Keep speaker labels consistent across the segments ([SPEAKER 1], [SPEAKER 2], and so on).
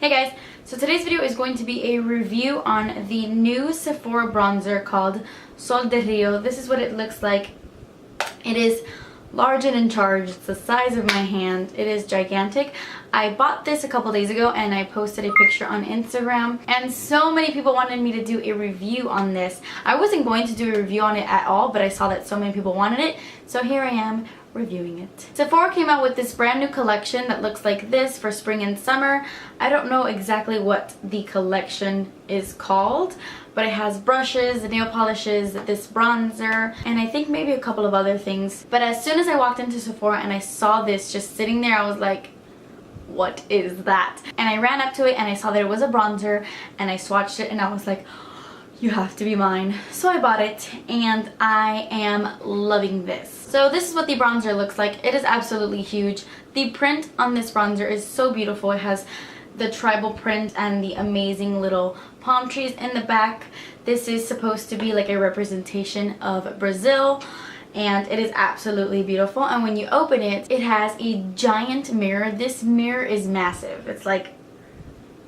[SPEAKER 1] Hey guys, so today's video is going to be a review on the new Sephora bronzer called Sol de Rio. This is what it looks like. It is large and in charge. It's the size of my hand. It is gigantic. I bought this a couple days ago and I posted a picture on Instagram, and so many people wanted me to do a review on this. I wasn't going to do a review on it at all, but I saw that so many people wanted it, so here I am reviewing it. Sephora came out with this brand new collection that looks like this for spring and summer. I don't know exactly what the collection is called, but it has brushes, nail polishes, this bronzer, and I think maybe a couple of other things. But as soon as I walked into Sephora and I saw this just sitting there, I was like, what is that? And I ran up to it and I saw that it was a bronzer, and I swatched it and I was like, you have to be mine. So I bought it and I am loving this. So this is what the bronzer looks like. It is absolutely huge. The print on this bronzer is so beautiful. It has the tribal print and the amazing little palm trees in the back. This is supposed to be like a representation of Brazil, and it is absolutely beautiful. And when you open it, it has a giant mirror. This mirror is massive. It's like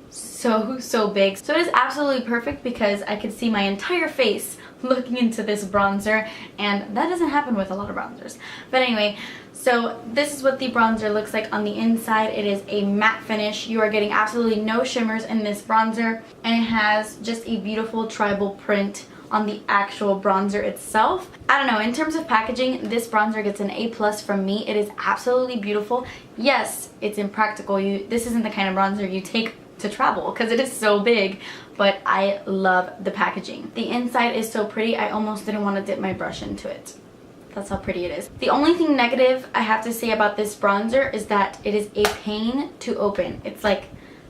[SPEAKER 1] so big. So it is absolutely perfect because I could see my entire face looking into this bronzer, and that doesn't happen with a lot of bronzers. But anyway, so this is what the bronzer looks like on the inside. It is a matte finish. You are getting absolutely no shimmers in this bronzer, and it has just a beautiful tribal print on the actual bronzer itself. I don't know, in terms of packaging, this bronzer gets an A+ from me. It is absolutely beautiful. Yes, it's impractical. This isn't the kind of bronzer you take to travel because it is so big, but I love the packaging. The inside is so pretty. I almost didn't want to dip my brush into it. That's how pretty it is. The only thing negative I have to say about this bronzer is that it is a pain to open. It's like,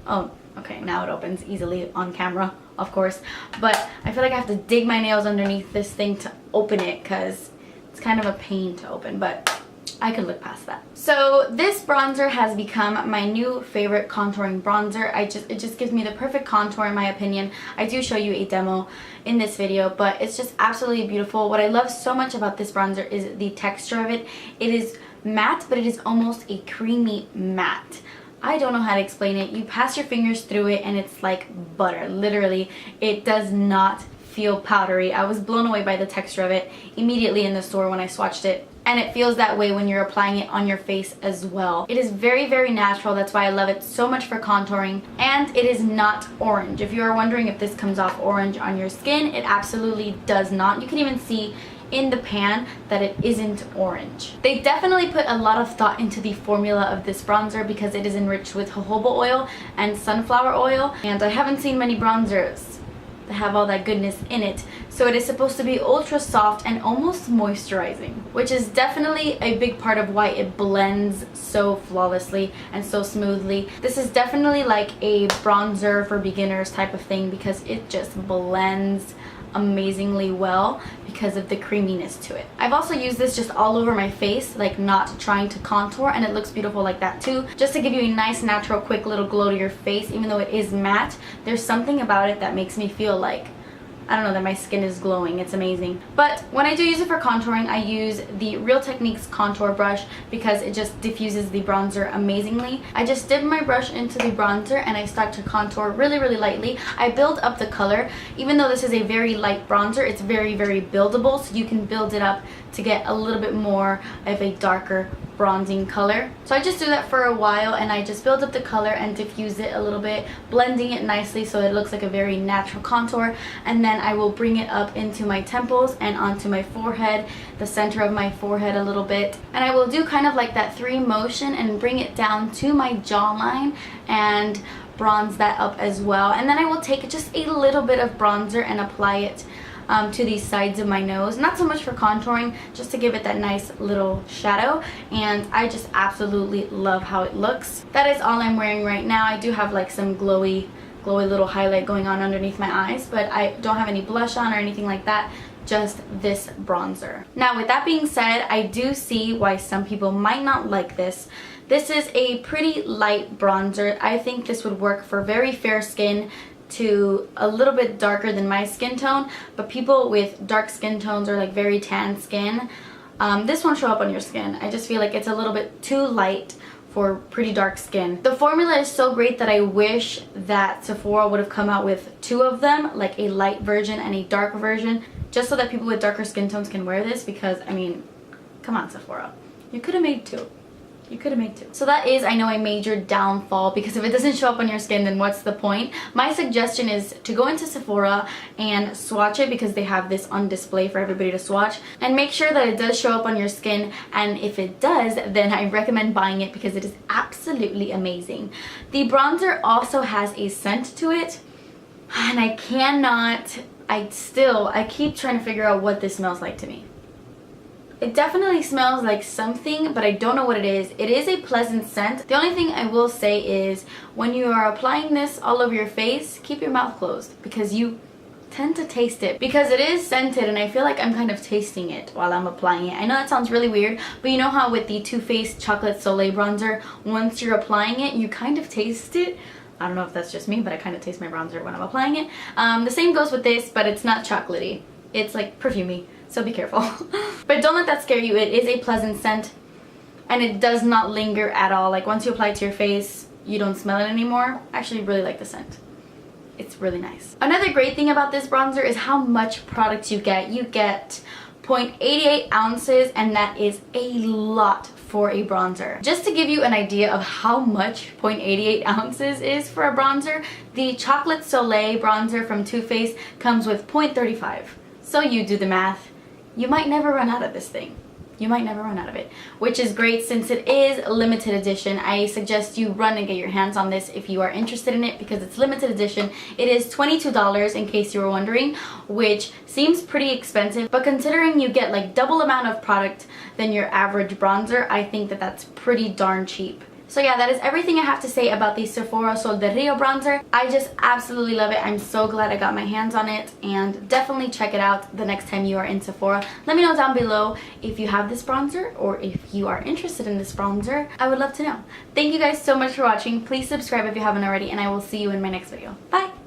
[SPEAKER 1] oh, okay, now it opens easily on camera, of course, but I feel like I have to dig my nails underneath this thing to open it because it's kind of a pain to open, but I could look past that. So this bronzer has become my new favorite contouring bronzer. It just gives me the perfect contour in my opinion. I do show you a demo in this video, but it's just absolutely beautiful. What I love so much about this bronzer is the texture of it. It is matte, but it is almost a creamy matte. I don't know how to explain it. You pass your fingers through it and it's like butter. Literally, it does not feel powdery. I was blown away by the texture of it immediately in the store when I swatched it. And it feels that way when you're applying it on your face as well. It is very natural. That's why I love it so much for contouring. And it is not orange. If you are wondering if this comes off orange on your skin, it absolutely does not. You can even see in the pan that it isn't orange. They definitely put a lot of thought into the formula of this bronzer because it is enriched with jojoba oil and sunflower oil. And I haven't seen many bronzers that have all that goodness in it. So it is supposed to be ultra soft and almost moisturizing, which is definitely a big part of why it blends so flawlessly and so smoothly. This is definitely like a bronzer for beginners type of thing because it just blends amazingly well because of the creaminess to it. I've also used this just all over my face, like not trying to contour, and it looks beautiful like that too. Just to give you a nice natural quick little glow to your face. Even though it is matte, there's something about it that makes me feel like, I don't know, that my skin is glowing. It's amazing. But when I do use it for contouring, I use the Real Techniques contour brush because it just diffuses the bronzer amazingly. I just dip my brush into the bronzer and I start to contour really lightly. I build up the color. Even though this is a very light bronzer, it's very buildable, so you can build it up to get a little bit more of a darker bronzing color. So I just do that for a while and I just build up the color and diffuse it a little bit, blending it nicely so it looks like a very natural contour. And then I will bring it up into my temples and onto my forehead, the center of my forehead a little bit. And I will do kind of like that 3 motion and bring it down to my jawline and bronze that up as well. And then I will take just a little bit of bronzer and apply it to the sides of my nose. Not so much for contouring, just to give it that nice little shadow, and I just absolutely love how it looks. That is all I'm wearing right now. I do have like some glowy little highlight going on underneath my eyes, but I don't have any blush on or anything like that, just this bronzer. Now with that being said, I do see why some people might not like this. This is a pretty light bronzer. I think this would work for very fair skin to a little bit darker than my skin tone, but people with dark skin tones or like very tan skin, this won't show up on your skin. I just feel like it's a little bit too light for pretty dark skin. The formula is so great that I wish that Sephora would have come out with 2 of them, like a light version and a dark version, just so that people with darker skin tones can wear this, because I mean, come on Sephora, you could have made 2. You could have made 2. So that is, I know, a major downfall, because if it doesn't show up on your skin, then what's the point? My suggestion is to go into Sephora and swatch it, because they have this on display for everybody to swatch, and make sure that it does show up on your skin, and if it does, then I recommend buying it because it is absolutely amazing. The bronzer also has a scent to it, and I keep trying to figure out what this smells like to me. It definitely smells like something, but I don't know what it is. It is a pleasant scent. The only thing I will say is when you are applying this all over your face, keep your mouth closed, because you tend to taste it, because it is scented and I feel like I'm kind of tasting it while I'm applying it. I know that sounds really weird, but you know how with the Too Faced Chocolate Soleil bronzer, once you're applying it, you kind of taste it? I don't know if that's just me, but I kind of taste my bronzer when I'm applying it. The same goes with this, but it's not chocolatey. It's like perfumey. So be careful. But don't let that scare you. It is a pleasant scent and it does not linger at all. Like once you apply it to your face, you don't smell it anymore. I actually really like the scent. It's really nice. Another great thing about this bronzer is how much product you get. You get 0.88 ounces, and that is a lot for a bronzer. Just to give you an idea of how much 0.88 ounces is for a bronzer, the Chocolate Soleil bronzer from Too Faced comes with 0.35. So you do the math. You might never run out of this thing. You might never run out of it, which is great since it is limited edition. I suggest you run and get your hands on this if you are interested in it, because it's limited edition. It is $22 in case you were wondering, which seems pretty expensive, but considering you get like double amount of product than your average bronzer, I think that that's pretty darn cheap. So yeah, that is everything I have to say about the Sephora Sol de Rio bronzer. I just absolutely love it. I'm so glad I got my hands on it, and definitely check it out the next time you are in Sephora. Let me know down below if you have this bronzer or if you are interested in this bronzer. I would love to know. Thank you guys so much for watching. Please subscribe if you haven't already, and I will see you in my next video. Bye!